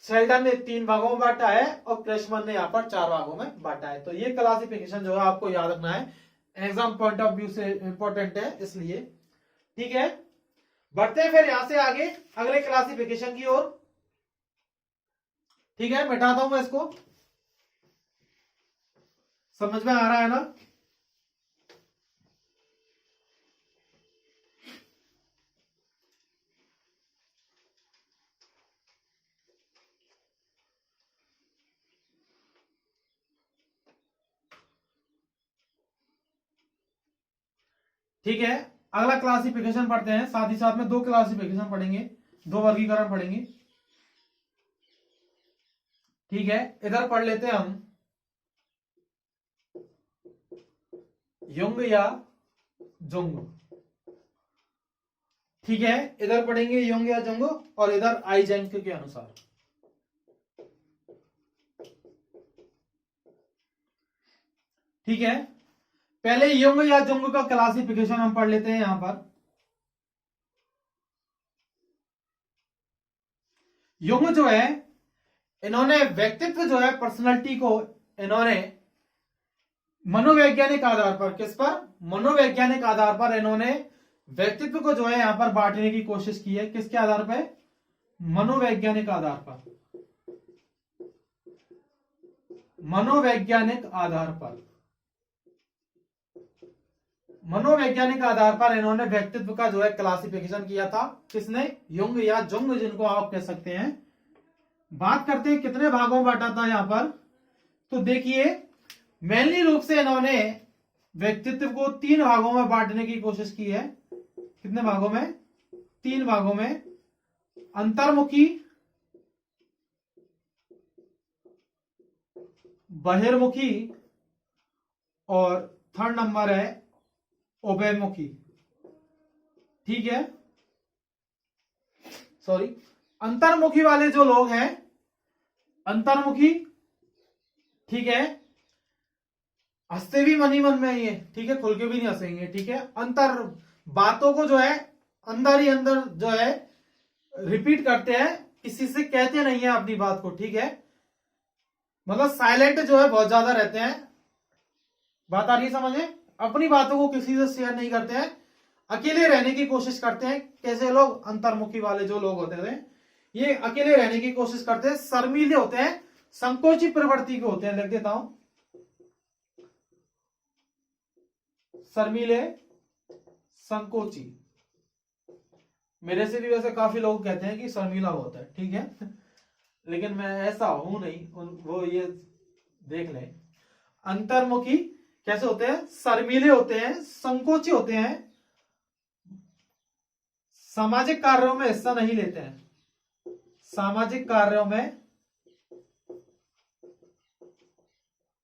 शेल्डन ने 3 भागों में बांटा है और क्रेशमर ने यहाँ पर 4 भागों में बांटा है। तो ये क्लासिफिकेशन जो है आपको याद रखना है, एग्जाम पॉइंट ऑफ व्यू से इंपॉर्टेंट है इसलिए, ठीक है। बढ़ते हैं फिर यहां से आगे अगले क्लासिफिकेशन की ओर, ठीक है। मिटाता हूं मैं इसको, समझ में आ रहा है ना। ठीक है, अगला क्लासिफिकेशन पढ़ते हैं, साथ ही साथ में 2 क्लासिफिकेशन पढ़ेंगे, 2 वर्गीकरण पढ़ेंगे, ठीक है। इधर पढ़ लेते हैं हम युंग या जुंग, ठीक है। इधर पढ़ेंगे युंग या जुंग और इधर आइजेंक के अनुसार, ठीक है। पहले युंग या जुंग का क्लासिफिकेशन हम पढ़ लेते हैं यहां पर। युंग जो है, इन्होंने व्यक्तित्व जो है, पर्सनालिटी को इन्होंने मनोवैज्ञानिक आधार पर, किस पर, मनोवैज्ञानिक आधार पर इन्होंने व्यक्तित्व को जो है यहां पर बांटने की कोशिश की है। किसके आधार पर, मनोवैज्ञानिक आधार पर, मनोवैज्ञानिक आधार पर, मनोवैज्ञानिक आधार पर इन्होंने व्यक्तित्व का जो है क्लासिफिकेशन किया था। किसने, युंग या जुंग जिनको आप कह सकते हैं। बात करते हैं कितने भागों में बांटा था यहां पर, तो देखिए मेनली रूप से इन्होंने व्यक्तित्व को 3 भागों में बांटने की कोशिश की है। कितने भागों में, 3 भागों में, अंतर्मुखी, बहिर्मुखी और थर्ड नंबर है उभयमुखी, ठीक है। सॉरी, अंतर्मुखी वाले जो लोग हैं, अंतर्मुखी, ठीक है, हंसते भी मन ही मन में ही है, ठीक है, खुल के भी नहीं हंसेंगे, ठीक है। अंतर बातों को जो है अंदर ही अंदर जो है रिपीट करते हैं, किसी से कहते नहीं है अपनी बात को, ठीक है। मतलब साइलेंट जो है बहुत ज्यादा रहते हैं, बात आ रही है समझे, अपनी बातों को किसी से शेयर नहीं करते हैं, अकेले रहने की कोशिश करते हैं। कैसे लोग, अंतर्मुखी वाले जो लोग होते हैं ये अकेले रहने की कोशिश करते हैं, शर्मीले होते हैं, संकोची प्रवृत्ति के होते हैं। लिख देता हूं, शर्मीले, संकोची। मेरे से भी वैसे काफी लोग कहते हैं कि शर्मीला होता है, ठीक है, लेकिन मैं ऐसा हूं नहीं, वो ये देख लें। अंतर्मुखी कैसे होते हैं, शर्मीले होते हैं, संकोची होते हैं, सामाजिक कार्यों में हिस्सा नहीं लेते हैं, सामाजिक कार्यों में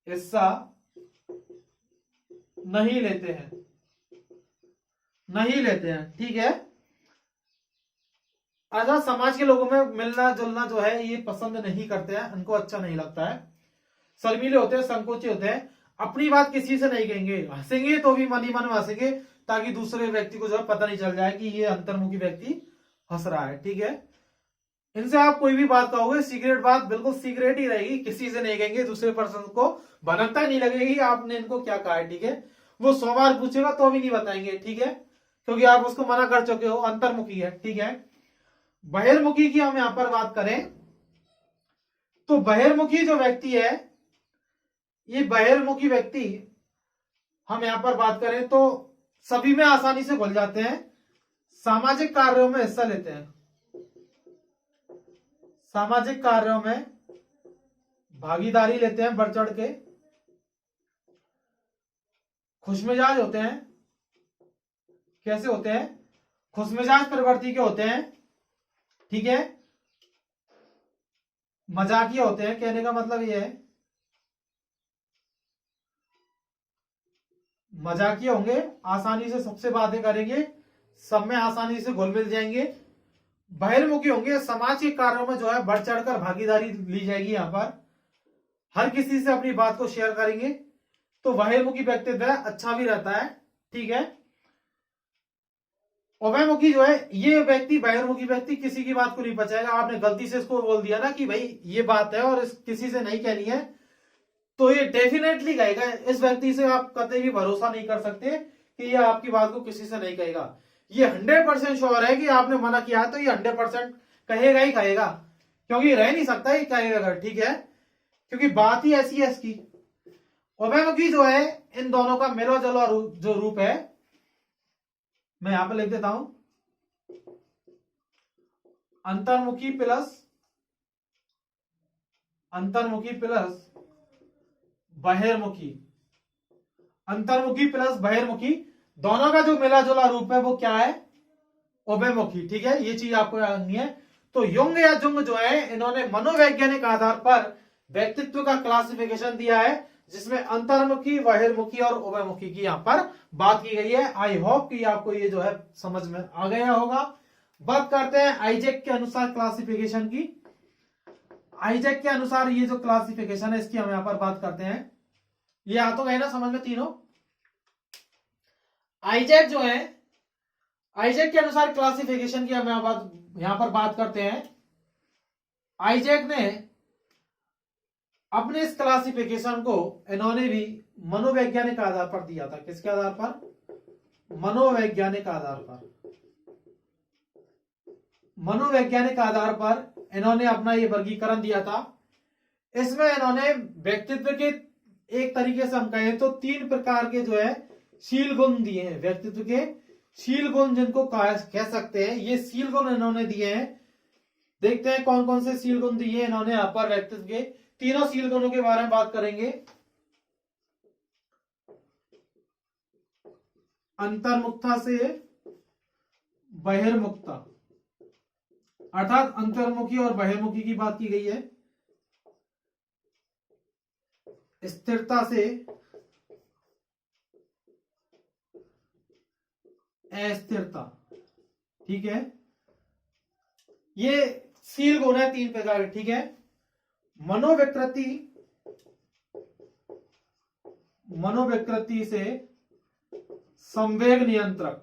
हिस्सा नहीं लेते हैं, नहीं लेते हैं, ठीक है। आजाद समाज के लोगों में मिलना जुलना जो है ये पसंद नहीं करते हैं, उनको अच्छा नहीं लगता है। शर्मीले होते हैं, संकोची होते हैं, अपनी बात किसी से नहीं कहेंगे, हंसेंगे तो भी मन ही मन में हंसेंगे, ताकि दूसरे व्यक्ति को जो है पता नहीं चल जाए कि ये अंतर्मुखी व्यक्ति हंस रहा है, ठीक है। इनसे आप कोई भी बात कहोगे, सीक्रेट बात बिल्कुल सीक्रेट ही रहेगी, किसी से नहीं कहेंगे, दूसरे पर्सन को भनकता नहीं लगेगी आपने इनको क्या कहा है, ठीक है। वो 100 बार पूछेगा तो भी नहीं बताएंगे, ठीक है, क्योंकि आप उसको मना कर चुके हो, अंतर्मुखी है, ठीक है। बहिर्मुखी की हम यहां पर बात करें तो बहिर्मुखी जो व्यक्ति है, ये बहिर्मुखी व्यक्ति हम यहां पर बात करें तो सभी में आसानी से घुल जाते हैं, सामाजिक कार्यों में हिस्सा लेते हैं, सामाजिक कार्यों में भागीदारी लेते हैं बढ़ चढ़ के, खुशमिजाज होते हैं। कैसे होते हैं, खुशमिजाज प्रवृत्ति के होते हैं, ठीक है, मजाकिया होते हैं। कहने का मतलब यह है मजाकिया होंगे, आसानी से सबसे बातें करेंगे, सब में आसानी से घुल मिल जाएंगे। बहिर्मुखी होंगे, समाज के कार्यों में जो है बढ़ चढ़कर भागीदारी ली जाएगी, यहाँ पर हर किसी से अपनी बात को शेयर करेंगे। तो बहिर्मुखी व्यक्तित्व है, अच्छा भी रहता है, ठीक है। उभयमुखी जो है, ये व्यक्ति बहिर्मुखी व्यक्ति किसी की बात को नहीं बचाएगा। आपने गलती से इसको बोल दिया ना कि भाई ये बात है और किसी से नहीं कहनी है, तो ये डेफिनेटली कहेगा। इस व्यक्ति से आप कभी भी भरोसा नहीं कर सकते कि ये आपकी बात को किसी से नहीं कहेगा। ये 100% श्योर है कि आपने मना किया तो ये 100% कहेगा ही कहेगा, क्योंकि रह नहीं सकता ये कहेगा, ठीक है, क्योंकि बात ही ऐसी है इसकी। उभयमुखी जो है, इन दोनों का मिला जुला जो रूप है, मैं यहां पर लिख देता हूं, अंतर्मुखी प्लस बहिर्मुखी। अंतर्मुखी प्लस बहिर्मुखी दोनों का जो मिला जुला रूप है वो क्या है? उभयमुखी, ठीक है, ये चीज आपको याद नहीं है। तो युंग या जुंग जो है, इन्होंने मनोवैज्ञानिक आधार पर व्यक्तित्व का क्लासिफिकेशन दिया है, जिसमें अंतर्मुखी, बहिर्मुखी और उभयमुखी की यहां पर बात की गई है। आई होप कि आपको ये जो है समझ में आ गया होगा। बात करते हैं आइजैक के अनुसार क्लासिफिकेशन की। आइजैक के अनुसार ये जो क्लासिफिकेशन है, इसकी हम यहां पर बात करते हैं। ये आ तो गए ना समझ में तीनों? आइजैक जो है, आइजैक के अनुसार क्लासिफिकेशन की हम यहां पर बात करते हैं। आइजैक ने अपने इस क्लासिफिकेशन को, इन्होंने भी मनोवैज्ञानिक आधार पर दिया था। किसके आधार पर? मनोवैज्ञानिक आधार पर। मनोवैज्ञानिक आधार पर इन्होंने अपना ये वर्गीकरण दिया था। इसमें इन्होंने व्यक्तित्व के, एक तरीके से हम कहें तो 3 प्रकार के जो है शील गुण दिए हैं। व्यक्तित्व के शील गुण जिनको कह सकते हैं, ये शील गुण इन्होंने दिए हैं। देखते हैं कौन कौन से शील गुण दिए इन्होंने यहाँ पर। व्यक्तित्व के तीनों शील गुणों के बारे में बात करेंगे। अंतर्मुखता से बहिर्मुखता, अर्थात अंतर्मुखी और बहिर्मुखी की बात की गई है। स्थिरता से अस्थिरता, ठीक है। ये शील गुण है 3 प्रकार के, ठीक है। मनोविकृति, मनोविकृति से संवेग नियंत्रक,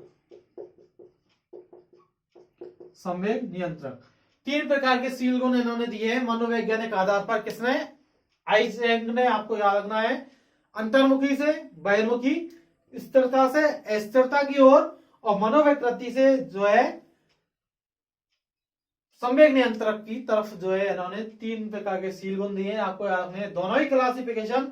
संवेग नियंत्रक, 3 प्रकार के शील गुण इन्होंने दिए हैं मनोवैज्ञानिक आधार पर। किसने? आइजैक ने। आपको याद रखना है, अंतर्मुखी से बहिर्मुखी, स्थिरता से अस्थिरता की ओर, और मनोविकृति से जो है संवेग नियंत्रक की तरफ जो है इन्होंने 3 प्रकार के शील गुण दिए हैं। आपको याद रखना है। दोनों ही क्लासिफिकेशन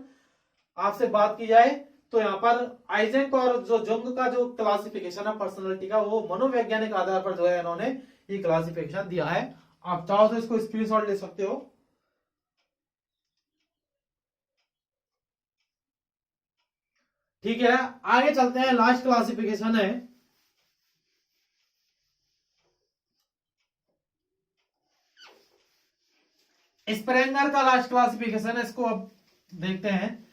आपसे बात की जाए तो यहाँ पर आइजैक और जो जुंग का जो क्लासिफिकेशन है पर्सनालिटी का, वो मनोवैज्ञानिक आधार पर जो है इन्होंने ये क्लासिफिकेशन दिया है। आप चाहो तो इसको स्क्रीनशॉट ले सकते हो। ठीक है, आगे चलते हैं। लास्ट क्लासिफिकेशन है स्प्रेंगर का। लास्ट क्लासिफिकेशन है, इसको अब देखते हैं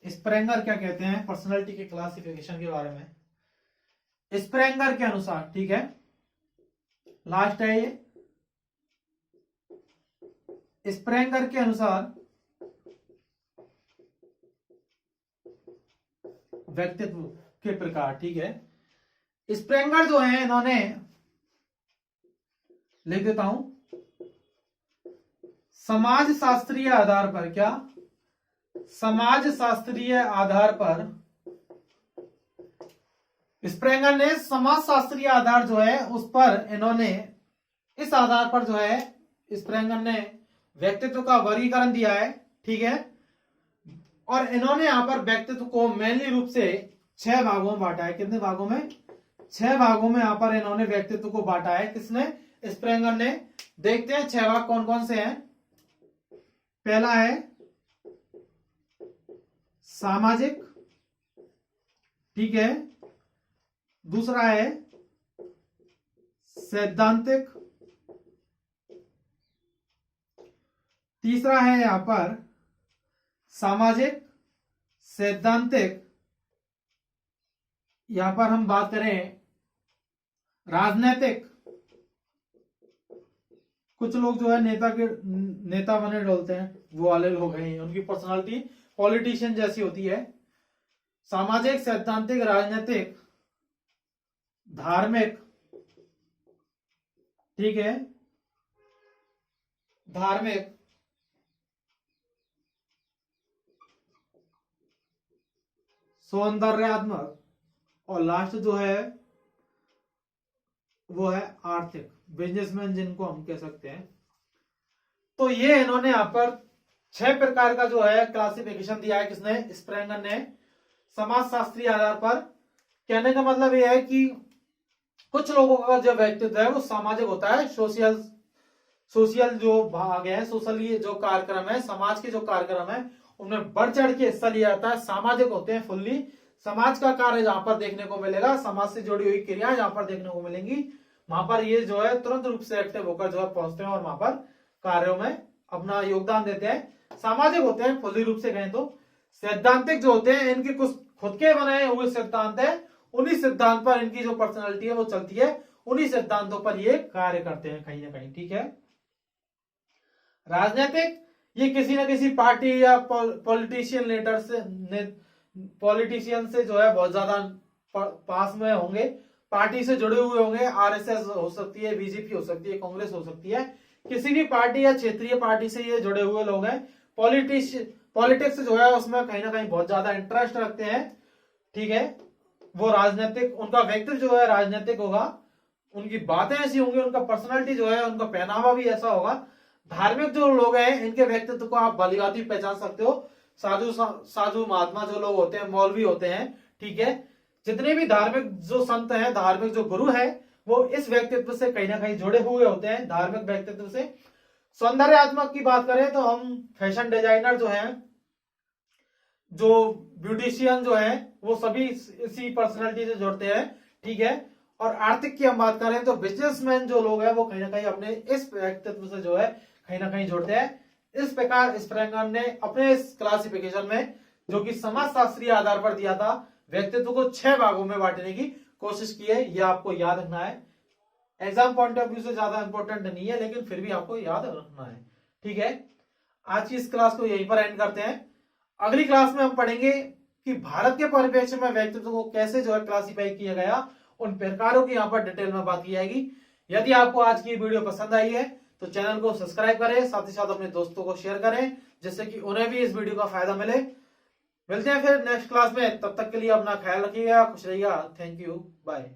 स्प्रेंगर क्या कहते हैं पर्सनालिटी के क्लासिफिकेशन के बारे में। स्प्रेंगर के अनुसार, ठीक है, लास्ट है ये। स्प्रेंगर के अनुसार व्यक्तित्व के प्रकार, ठीक है। स्प्रेंगर जो है, इन्होंने लिख देता हूं, समाज शास्त्रीय आधार पर, क्या? समाज शास्त्रीय आधार पर स्प्रेंगर ने समाज शास्त्रीय आधार जो है उस पर इन्होंने, इस आधार पर जो है स्प्रेंगर ने व्यक्तित्व का वर्गीकरण दिया है, ठीक है। और इन्होंने यहां पर व्यक्तित्व को मेनली रूप से 6 भागों में बांटा है। कितने भागों में? 6 भागों में यहां पर इन्होंने व्यक्तित्व को बांटा है। किसने? स्प्रेंगर ने। देखते हैं 6 भाग कौन कौन से हैं। पहला है सामाजिक, ठीक है। दूसरा है सैद्धांतिक, तीसरा है यहां पर सामाजिक, सैद्धांतिक यहां पर हम बात करें राजनीतिक, कुछ लोग जो है नेता बने डोलते हैं, वो वाले लोग हैं, उनकी पर्सनालिटी पॉलिटिशियन जैसी होती है। सामाजिक, सैद्धांतिक, राजनीतिक, धार्मिक, ठीक है, धार्मिक, सौंदर्यात्मक, और लास्ट जो है वो है आर्थिक, बिजनेसमैन जिनको हम कह सकते हैं। तो ये इन्होंने यहां पर 6 प्रकार का जो है क्लासिफिकेशन दिया है, किसने, स्प्रेंगर ने, समाजशास्त्रीय आधार पर। कहने का मतलब यह है कि कुछ लोगों का जो व्यक्तित्व है वो सामाजिक होता है, सोशल जो भाग है, सोशली जो कार्यक्रम है, समाज के जो कार्यक्रम है उनमें बढ़ चढ़ के हिस्सा लिया जाता है, सामाजिक होते हैं फुल्ली। समाज का कार्य जहां पर देखने को मिलेगा, समाज से जुड़ी हुई क्रियाएं जहां पर देखने को मिलेंगी, वहां पर ये जो है तुरंत रूप से एक्टिव होकर जो है पहुंचते हैं और वहां पर कार्यों में अपना योगदान देते हैं। सामाजिक होते हैं फुल्ली रूप से कहें तो। सैद्धांतिक जो होते हैं, इनके कुछ खुद के बनाए हुए सिद्धांत है, उन्हीं सिद्धांत पर इनकी जो पर्सनैलिटी है वो चलती है, उन्हीं सिद्धांतों पर ये कार्य करते हैं कहीं ना कहीं, ठीक है। राजनीतिक, ये किसी न किसी पार्टी या पॉलिटिशियन से जो है बहुत ज्यादा पास में होंगे, पार्टी से जुड़े हुए होंगे, आरएसएस हो सकती है, बीजेपी हो सकती है, कांग्रेस हो सकती है, किसी भी पार्टी या क्षेत्रीय पार्टी से ये जुड़े हुए लोग हैं। पॉलिटिक्स जो है उसमें कहीं ना कहीं बहुत ज्यादा इंटरेस्ट रखते हैं, ठीक है। वो राजनीतिक, उनका व्यक्तित्व जो है राजनीतिक होगा, उनकी बातें ऐसी होंगी, उनका पर्सनालिटी जो है, उनका पहनावा भी ऐसा होगा। धार्मिक जो लोग हैं, इनके व्यक्तित्व को आप भलीभांति पहचान सकते हो। साधु महात्मा जो लोग होते हैं, मौलवी होते हैं, ठीक है, जितने भी धार्मिक जो संत हैं, धार्मिक जो गुरु है, वो इस व्यक्तित्व से कहीं ना कहीं जुड़े हुए होते हैं, धार्मिक व्यक्तित्व से। सौंदर्यात्मक की बात करें तो हम फैशन डिजाइनर जो हैं, जो ब्यूटिशियन जो है, वो सभी इसी पर्सनालिटी से जुड़ते हैं, ठीक है। और आर्थिक की हम बात करें तो बिजनेसमैन जो लोग हैं वो कहीं ना कहीं अपने इस व्यक्तित्व से जो है कहीं ना कहीं जुड़ते हैं। इस प्रकार स्प्रेंगर ने अपने इस क्लासिफिकेशन में, जो कि समाजशास्त्रीय आधार पर दिया था, व्यक्तित्व को 6 भागों में बांटने की कोशिश की है। यह आपको याद रखना है, एग्जाम पॉइंट ऑफ व्यू से ज्यादा इंपॉर्टेंट नहीं है, लेकिन फिर भी आपको याद रखना है, ठीक है। आज की इस क्लास को यहीं पर एंड करते हैं। अगली क्लास में हम पढ़ेंगे कि भारत के परिप्रेक्ष्य में व्यक्तित्व को कैसे जो है क्लासिफाई किया गया, उन प्रकारों की यहाँ पर डिटेल में बात की जाएगी। यदि आपको आज की वीडियो पसंद आई है तो चैनल को सब्सक्राइब करें, साथ ही साथ अपने दोस्तों को शेयर करें, जिससे कि उन्हें भी इस वीडियो का फायदा मिले। मिलते हैं फिर नेक्स्ट क्लास में, तब तक के लिए अपना ख्याल रखिएगा, खुश रहिएगा। Thank you, bye.